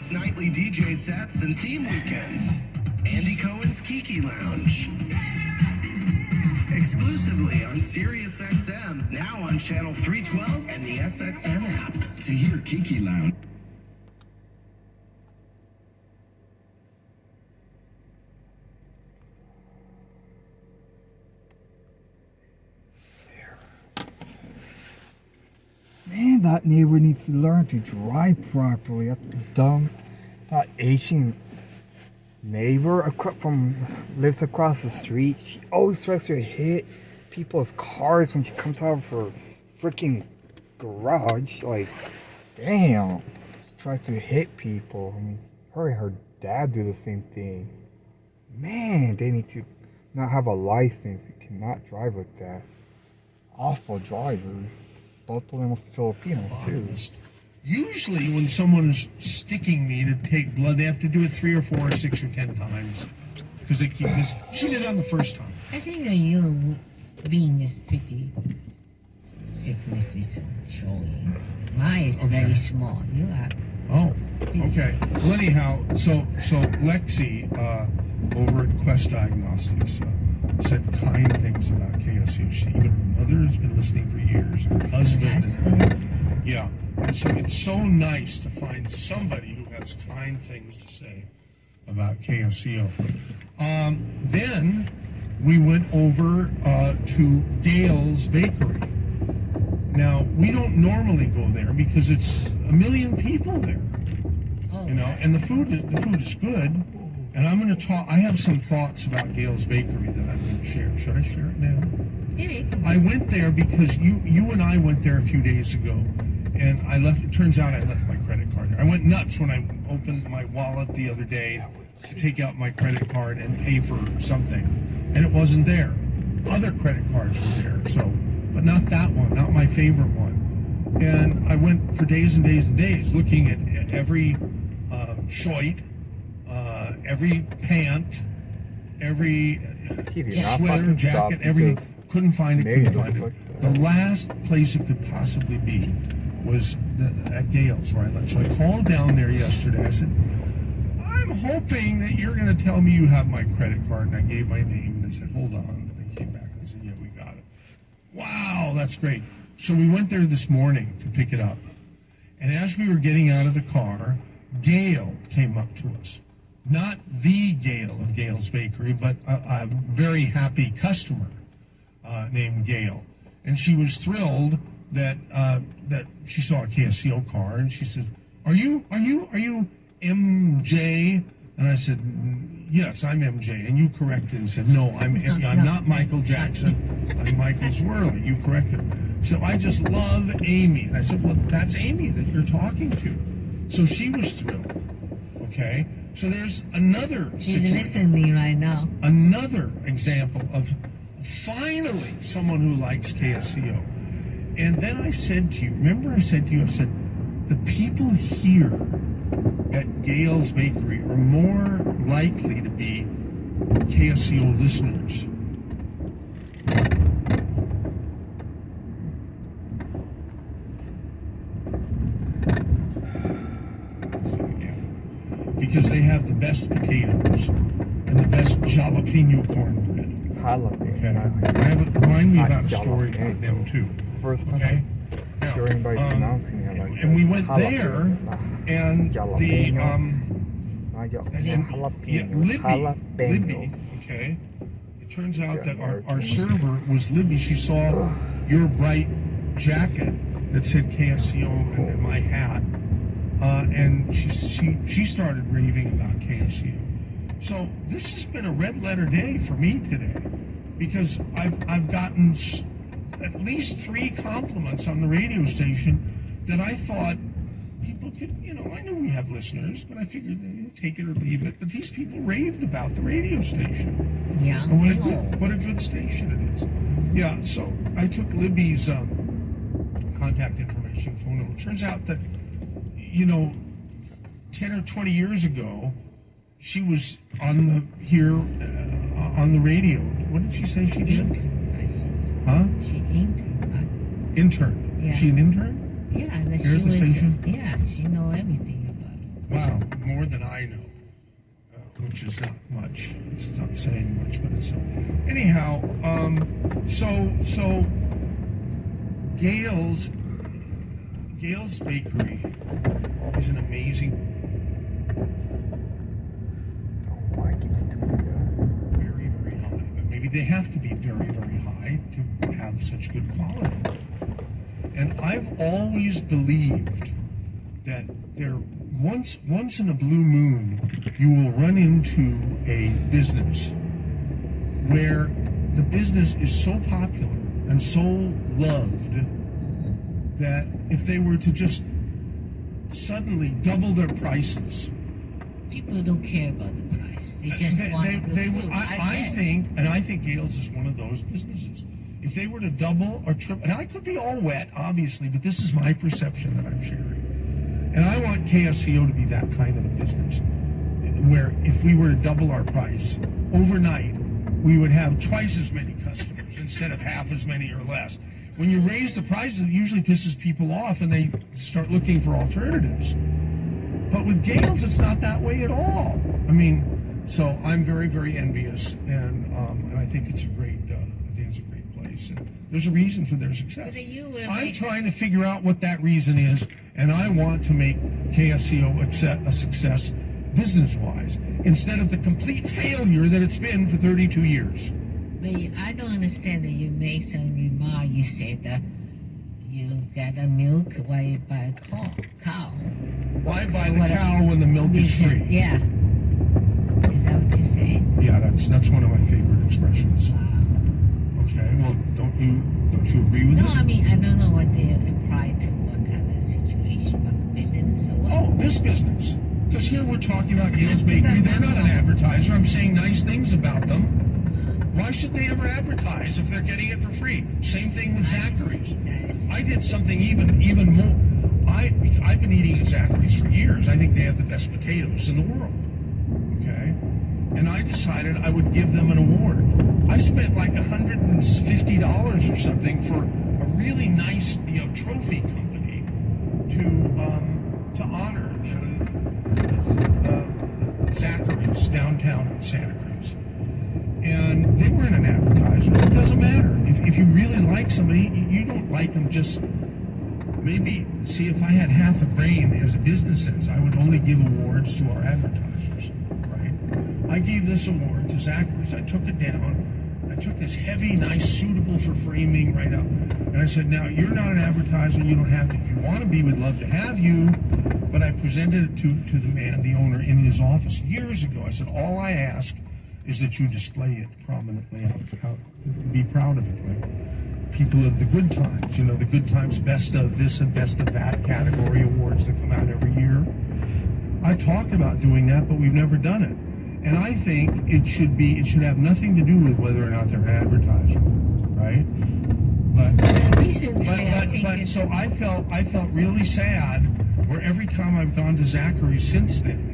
Plus nightly DJ sets and theme weekends. Andy Cohen's Kiki Lounge. Exclusively on SiriusXM, now on Channel 312 and the SXM app. To hear Kiki Lounge. Man, that neighbor needs to learn to drive properly. That's dumb. That Asian neighbor lives across the street. She always tries to hit people's cars when she comes out of her freaking garage. Like, damn. She tries to hit people. I mean, her and her dad do the same thing. Man, they need to not have a license. You cannot drive like that. Awful drivers. Both of them are Filipino too. Usually when someone is sticking me to take blood, they have to do it 3 or 4 or 6 or 10 times. Because they keep this. She did it on the first time. I think that your being is pretty significant showing. Mine is very small. You are. Oh, okay. Well, anyhow, so Lexi over at Quest Diagnostics said kind things about KSU. Even her mother has been listening for years. Her husband. And, yeah. And so it's so nice to find somebody who has kind things to say about KSCO. Then we went over to Dale's Bakery. Now, we don't normally go there because it's 1 million people there. You know, and the food is good. And I'm going to talk. I have some thoughts about Dale's Bakery that I'm going to share. Should I share it now? I went there because you and I went there a few days ago, and I left. It turns out I left my credit card there. I went nuts when I opened my wallet the other day to take out my credit card and pay for something, and it wasn't there. Other credit cards were there, but not that one, not my favorite one. And I went for days and days and days looking at every shirt, every pant, every sweater, jacket, couldn't find it. The last place it could possibly be was at Dale's where I left. So I called down there yesterday. I said, I'm hoping that you're going to tell me you have my credit card. And I gave my name and they said, hold on. And they came back and they said, yeah, we got it. Wow, that's great. So we went there this morning to pick it up. And as we were getting out of the car, Gail came up to us. Not the Gail of Gail's Bakery, but a very happy customer named Gail. And she was thrilled that she saw a KSCO car, and she said, Are you MJ? And I said, yes, I'm MJ. And you corrected and said, no, I'm not Michael Jackson. I'm Michael Zwirly. You corrected. So I just love Amy. And I said, well, that's Amy that you're talking to. So she was thrilled. Okay? So there's another She's listening to me right now. Another example of finally someone who likes KSCO. And then I said to you, remember I said to you, I said, the people here at Gail's Bakery are more likely to be KSCO listeners. Because they have the best potatoes and the best jalapeno cornbread. Jalapeno. Okay. Remind me about a story about them too. First time hearing by pronouncing it like and we went there, and Libby, okay. It turns out that our server was Libby. She saw your bright jacket that said KSCO and my hat. And she started raving about KSCO. So this has been a red letter day for me today, because I've gotten at least 3 compliments on the radio station that I thought people could, I know we have listeners, but I figured they'd take it or leave it. But these people raved about the radio station. Yeah. And what a good station it is. Yeah. So I took Libby's contact information phone number. It turns out that 10 or 20 years ago, she was on the radio. What did she say she did? Huh? She intern. Intern. Yeah. Is she an intern? Yeah. Here at the station? Yeah, she know everything about it. Wow, more than I know, which is not much. It's not saying much, but it's anyhow. So Gail's Bakery is an amazing. Oh, why it keeps doing that? Very, very high, but maybe they have to be very, very high to have such good quality. And I've always believed that there once in a blue moon you will run into a business where the business is so popular and so loved that if they were to just suddenly double their prices, People don't care about the price. They just want the food. I think Gales is one of those businesses. If they were to double or triple, and I could be all wet, obviously, but this is my perception that I'm sharing. And I want KSCO to be that kind of a business, where if we were to double our price overnight, we would have twice as many customers instead of half as many or less. When you raise the prices, it usually pisses people off, and they start looking for alternatives. But with Gales, it's not that way at all. I mean, so I'm very, very envious, and I think it's a great place. And there's a reason for their success. I'm trying to figure out what that reason is, and I want to make KSCO a success business-wise, instead of the complete failure that it's been for 32 years. But I don't understand that you made some remark. You said that you got a milk while you buy a cow. Why buy the cow when the milk is free? Yeah. Is that what you're saying? Yeah, that's one of my favorite expressions. Wow. Okay, well, don't you agree with it? No, I mean, I don't know what they apply to what kind of situation, what business or what. Oh, this business. Because here we're talking about Gales Bakery. They're not an advertiser. I'm saying nice things about them. Why should they ever advertise if they're getting it for free? Same thing with Zachary's. I did something even more. I've been eating at Zachary's for years. I think they have the best potatoes in the world. Okay? And I decided I would give them an award. I spent like $150 or something for a really nice, trophy company to honor, Zachary's downtown in Santa Cruz. And they weren't an advertiser. It doesn't matter. If you really like somebody, you don't like them just. Maybe, see, if I had half a brain as a business sense, I would only give awards to our advertisers, right? I gave this award to Zachary's. I took it down. I took this heavy, nice, suitable for framing right up. And I said, now, you're not an advertiser. You don't have to. If you want to be, we'd love to have you. But I presented it to the man, the owner, in his office years ago. I said, all I ask is that you display it prominently out, be proud of it, like people of the good times, the good times, best of this and best of that category awards that come out every year. I talked about doing that, but we've never done it. And I think it should have nothing to do with whether or not they're an advertiser, right? But so I felt really sad where every time I've gone to Zachary's since then,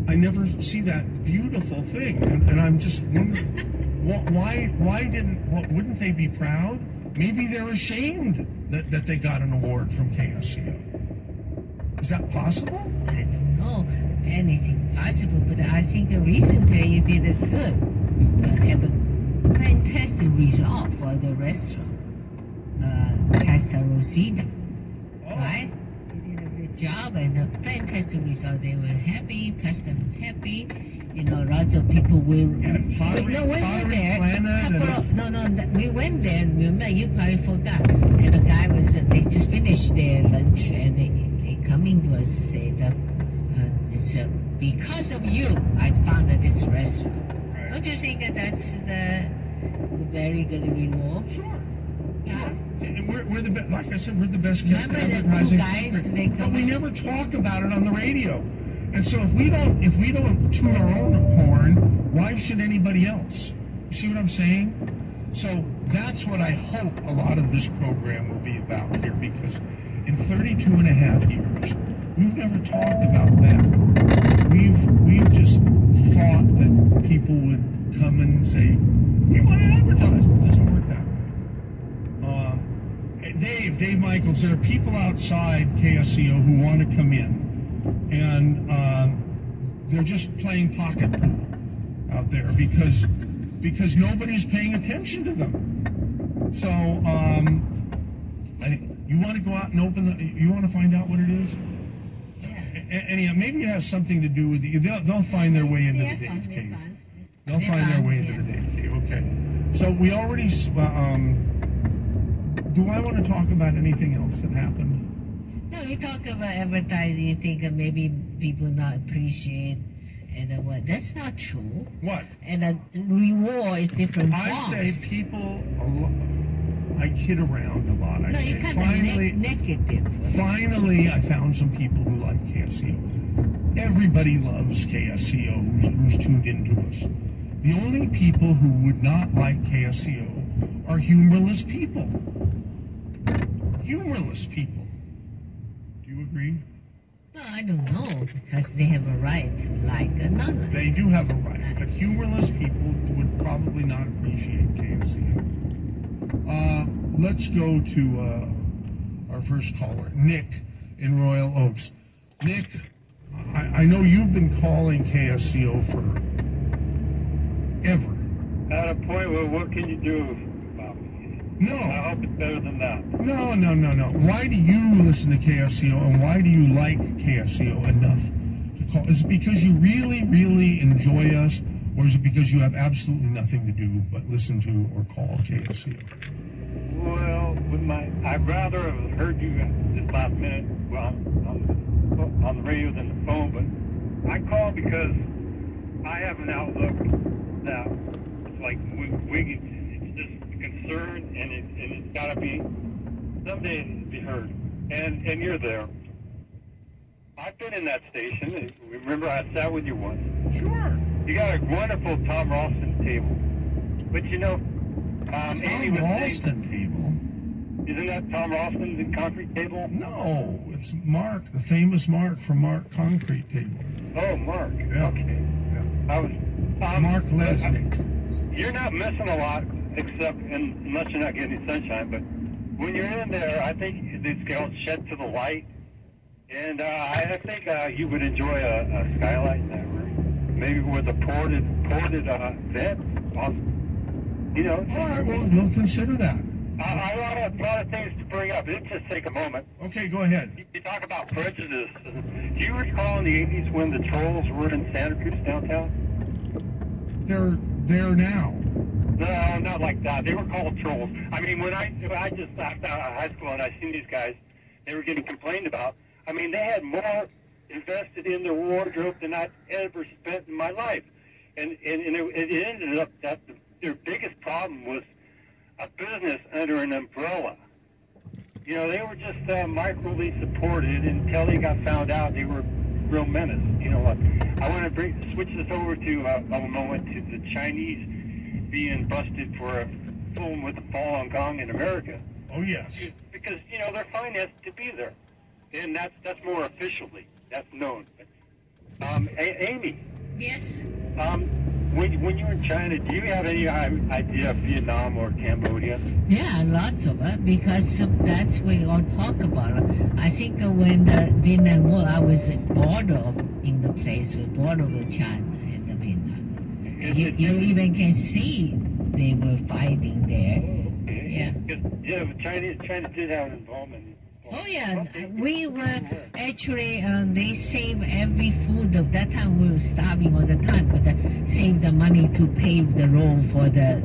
I never see that beautiful thing, and I'm just wondering, wouldn't they be proud? Maybe they're ashamed that they got an award from KSCO. Is that possible? I don't know. Anything possible, but I think recently you did it good. Have a fantastic result for the restaurant, Casa Rosita, right? Job and a fantastic result. They were happy, customers happy. Lots of people will. We went there. Remember, you probably forgot. And the guy they just finished their lunch and they coming to us and say that it's because of you I founded this restaurant. Right. Don't you think that's the very good reward? Sure. We're the best. Like I said, we're the best kept advertising. Remember the two guys? But we never talk about it on the radio. And so if we don't toot our own horn, why should anybody else? You see what I'm saying? So that's what I hope a lot of this program will be about here, because in 32 and a half years, we've never talked about that. We've just thought that people would come and say, we want to advertise. It doesn't work that way. Dave Michaels, there are people outside KSCO who want to come in and they're just playing pocket pool out there because nobody's paying attention to them. So you want to go out and you want to find out what it is? Anyhow, maybe it has something to do with they'll find their way into the Dave Cave. They'll find their way into the Dave Cave. Okay. So we already. Do I want to talk about anything else that happened? No, you talk about advertising. You think maybe people not appreciate, and what? That's not true. What? And reward is different. I say people. I kid around a lot. I No, say you kind finally. of negative. Finally, I found some people who like KSCO. Everybody loves KSCO who's tuned into us. The only people who would not like KSCO are humorless people. Humorless people. Do you agree? No, I don't know, because they have a right to like or not like. They do have a right, but humorless people would probably not appreciate KSCO. Let's go to our first caller, Nick in Royal Oaks. Nick, I know you've been calling KSCO for ever. At a point where what can you do about it? No. I hope it's better than that. No. Why do you listen to KSCO, and why do you like KSCO enough to call? Is it because you really, really enjoy us, or is it because you have absolutely nothing to do but listen to or call KSCO? Well, I'd rather have heard you this last minute on the radio than the phone, but I call because I have an outlook that it's like it's just a concern, and it's got to be someday be heard, and you're there. I've been in that station. Remember, I sat with you once. Sure. You got a wonderful Tom Ralston table, but you know, Amy was saying, Ralston table? isn't that Tom Ralston's concrete table? No, it's Mark, the famous Mark from Mark Concrete Table. Oh, Mark. Yeah. Okay. I was Mark Lesnick. You're not missing a lot, unless you're not getting sunshine. But when you're in there, I think it's called shed to the light, and I think you would enjoy a skylight in that room, maybe with a ported vent. You know. All right, well, we'll consider that. I have a lot of things to bring up. Let's just take a moment. Okay, go ahead. You talk about prejudice. Do you recall in the 80s when the Trolls were in Santa Cruz downtown? They're there now. No, not like that. They were called Trolls. I mean, when I just left out of high school and I seen these guys, they were getting complained about. I mean, they had more invested in their wardrobe than I'd ever spent in my life. And it ended up that their biggest problem was a business under an umbrella. You know, they were just microly supported until they got found out they were real menace. You know what? I want to switch this over to a moment to the Chinese being busted for a film with the Falun Gong in America. Oh, yes. Because, you know, they're financed to be there. And that's more officially. That's known. Amy. Yes. When you're in China, do you have any idea of Vietnam or Cambodia? Yeah, lots of it, because that's what we all talk about. I think when the Vietnam War, I was in the place with border with China and the Vietnam. You even can see they were fighting there. Okay. Yeah. Yeah, China did have involvement. Oh yeah, we were actually, they saved every food. Of that time we were starving all the time, but saved the money to pave the road for the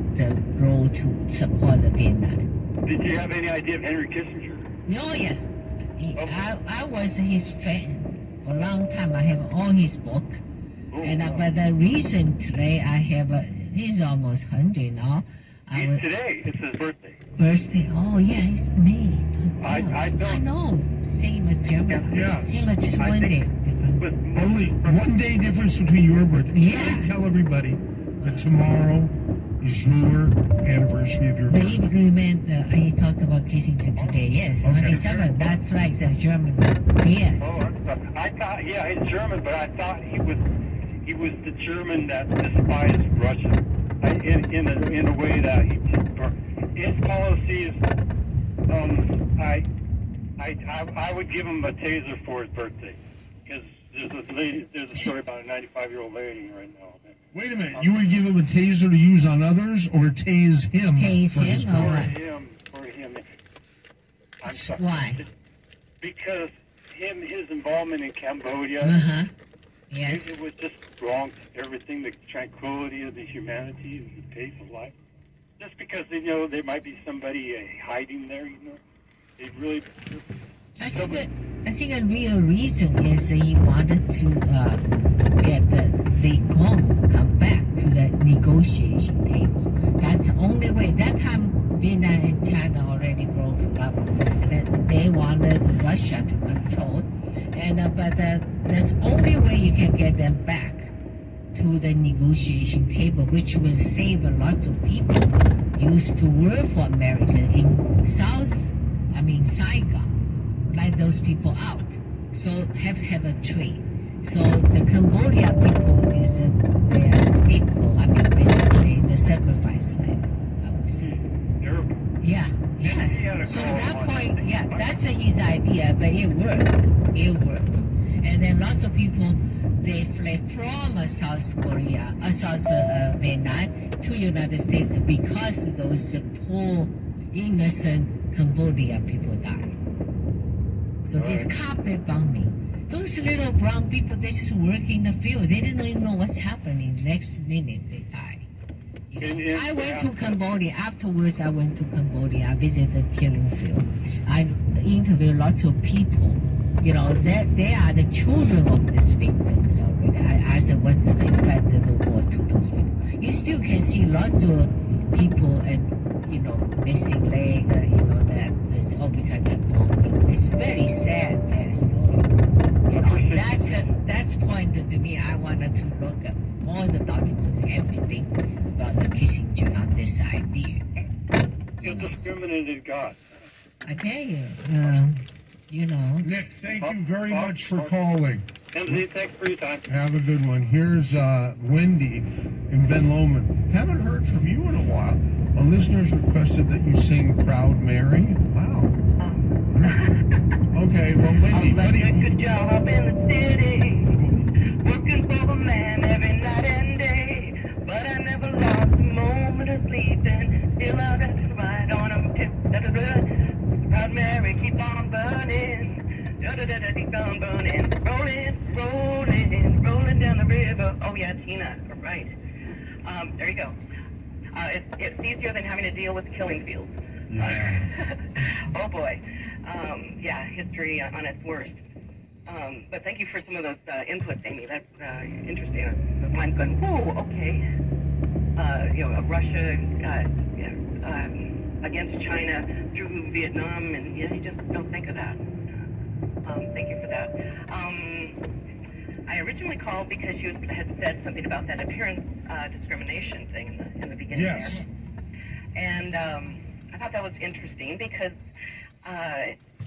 road to support the Vietnam. Did you have any idea of Henry Kissinger? Oh yeah, I was his fan for a long time. I have all his book, but recently I have, he's almost 100 now. Today, it's his birthday. Birthday? Oh yeah, it's May. I know. Same as German. Yeah. Same as Sweden. Different. Only one day difference between your birthday. Yeah. Tell everybody that tomorrow is your anniversary of your But birthday. if you remember, I talked about Kissinger today. Yes, Okay. 27. That's right, the German. Yes. Oh, I thought, yeah, he's German, but I thought he was the German that despised Russia. In a way that his policies, I would give him a taser for his birthday. because there's a story about a 95-year-old lady right now. Wait a minute. You would give him a taser to use on others, or tase him? Tase for his him, or crime? what? For him. I'm sorry. Why? Because his involvement in Cambodia, Yes. it was just wrong. Everything, the tranquility of the humanity and the pace of life. Just because there might be somebody hiding there, it really. I think a real reason is that he wanted to get the Vietcong come back to the negotiation table. That's the only way. That time, Vietnam and China already broke up, and they wanted Russia to control. But there's only way you can get them back to the negotiation table, which will save a lot of people used to work for America in Saigon. Let those people out. So have a trade. So the Cambodia people they are scapegoat. Basically the sacrifice land, I would say. Yeah. So at that point, that's his idea, but it worked. And then lots of people, they fled from South Vietnam to United States because those poor, innocent Cambodia people died. So this carpet bombing, those little brown people, they just work in the field. They didn't even know what's happening. Next minute, they die. I went to Cambodia. Afterwards, I went to Cambodia. I visited the killing field. I interviewed lots of people. They are the children of these victims already. I said, what's the effect of the war to those people? You still can see lots of people and, missing leg, that's all because of that bombing. It's very sad story. That's pointed to me. I wanted to look at all the documents, everything about the Kissinger on this idea. You discriminated God. I tell you, Nick, thank you very much for calling. Anthony, thanks for your time. Have a good one. Here's Wendy in Ben Lomond. Haven't heard from you in a while. A listener's requested that you sing Proud Mary. Wow. Okay, well, Wendy, Good job in the city, working for the man every night and day. But I never lost a moment of sleeping till I got to ride on a tip. Proud Mary, keep on burning. Keep on burning. Rolling down the river. Oh yeah, Tina, right. There you go. It's easier than having to deal with killing fields. Yeah. Oh boy. History on its worst. But thank you for some of those inputs, Amy. That's interesting. The mind's going, whoa, okay. Russia against China through Vietnam, and you just don't think of that. Thank you for that. I originally called because you had said something about that appearance discrimination thing in the beginning. Yes. There. And I thought that was interesting because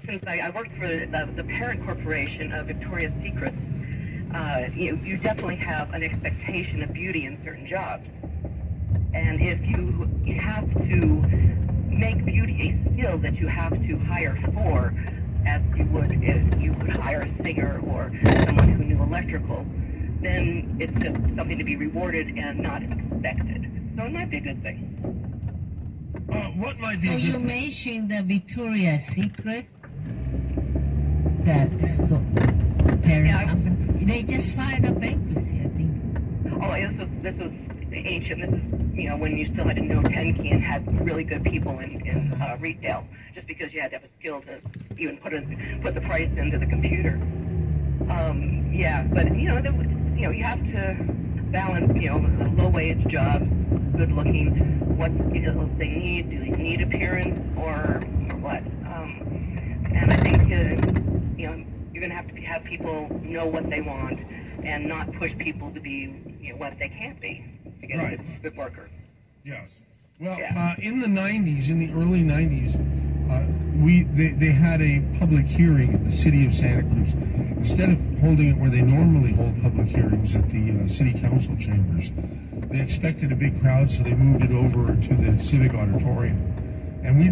since I worked for the parent corporation of Victoria's Secret, you definitely have an expectation of beauty in certain jobs. And if you have to make beauty a skill that you have to hire for, as you would if you would hire a singer or someone who knew electrical, then it's just something to be rewarded and not expected. So it might be a good thing. What might be So a you good thing? mentioned the Victoria's Secret, that parent company. They just filed a bankruptcy, I think. Oh, this was ancient. This is when you still had to know 10 key and had really good people in retail. Just because you had to have a skill to even put the price into the computer. But you have to balance the low wage jobs, good looking, what skills they need. Do they need appearance or what? And I think you're going to have people know what they want and not push people to be what they can't be. To get Right. a good worker. Yes. Well, Yeah. in the 90s, in the early 90s, they had a public hearing in the city of Santa Cruz. Instead of holding it where they normally hold public hearings at the city council chambers, they expected a big crowd, so they moved it over to the civic auditorium. And we